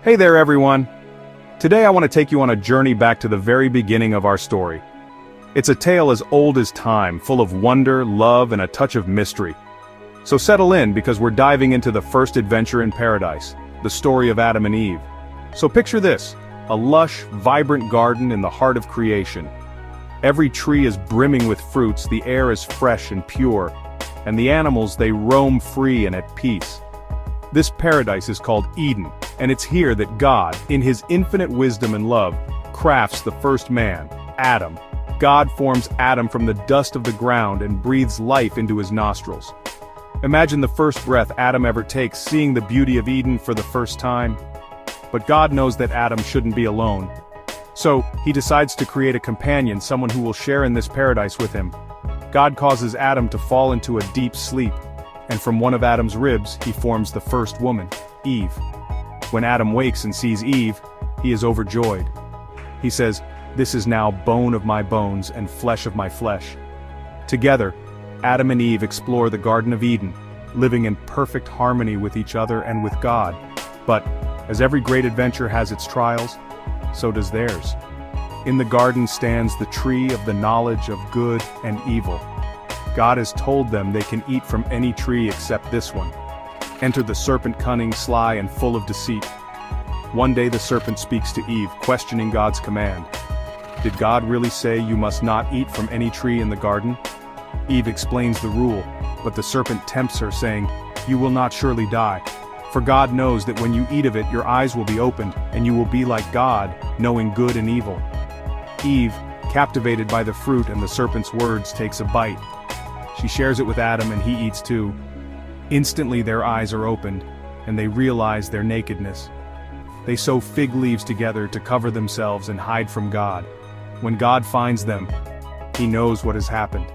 Hey there everyone! Today I want to take you on a journey back to the very beginning of our story. It's a tale as old as time, full of wonder, love, and a touch of mystery. So settle in because we're diving into the first adventure in paradise, the story of Adam and Eve. So picture this, a lush, vibrant garden in the heart of creation. Every tree is brimming with fruits, the air is fresh and pure, and the animals, they roam free and at peace. This paradise is called Eden, and it's here that God, in his infinite wisdom and love, crafts the first man, Adam. God forms Adam from the dust of the ground and breathes life into his nostrils. Imagine the first breath Adam ever takes, seeing the beauty of Eden for the first time. But God knows that Adam shouldn't be alone. So, he decides to create a companion, someone who will share in this paradise with him. God causes Adam to fall into a deep sleep, and from one of Adam's ribs, he forms the first woman, Eve. When Adam wakes and sees Eve, he is overjoyed. He says, "This is now bone of my bones and flesh of my flesh." Together, Adam and Eve explore the Garden of Eden, living in perfect harmony with each other and with God. But, as every great adventure has its trials, so does theirs. In the garden stands the tree of the knowledge of good and evil. God has told them they can eat from any tree except this one. Enter the serpent, cunning, sly, and full of deceit. One day the serpent speaks to Eve, questioning God's command. Did God really say you must not eat from any tree in the garden? Eve explains the rule, but the serpent tempts her, saying, "You will not surely die. For God knows that when you eat of it your eyes will be opened, and you will be like God, knowing good and evil." Eve, captivated by the fruit and the serpent's words, takes a bite. She shares it with Adam and he eats too. Instantly their eyes are opened, and they realize their nakedness. They sew fig leaves together to cover themselves and hide from God. When God finds them, he knows what has happened.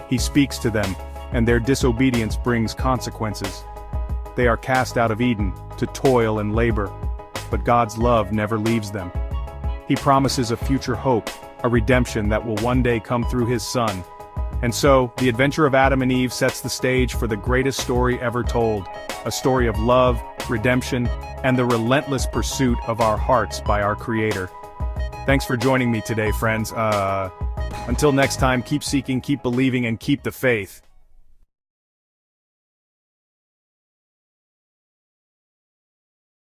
He speaks to them, and their disobedience brings consequences. They are cast out of Eden, to toil and labor, but God's love never leaves them. He promises a future hope, a redemption that will one day come through his Son. And so, the adventure of Adam and Eve sets the stage for the greatest story ever told, a story of love, redemption, and the relentless pursuit of our hearts by our Creator. Thanks for joining me today, friends. Until next time, keep seeking, keep believing, and keep the faith.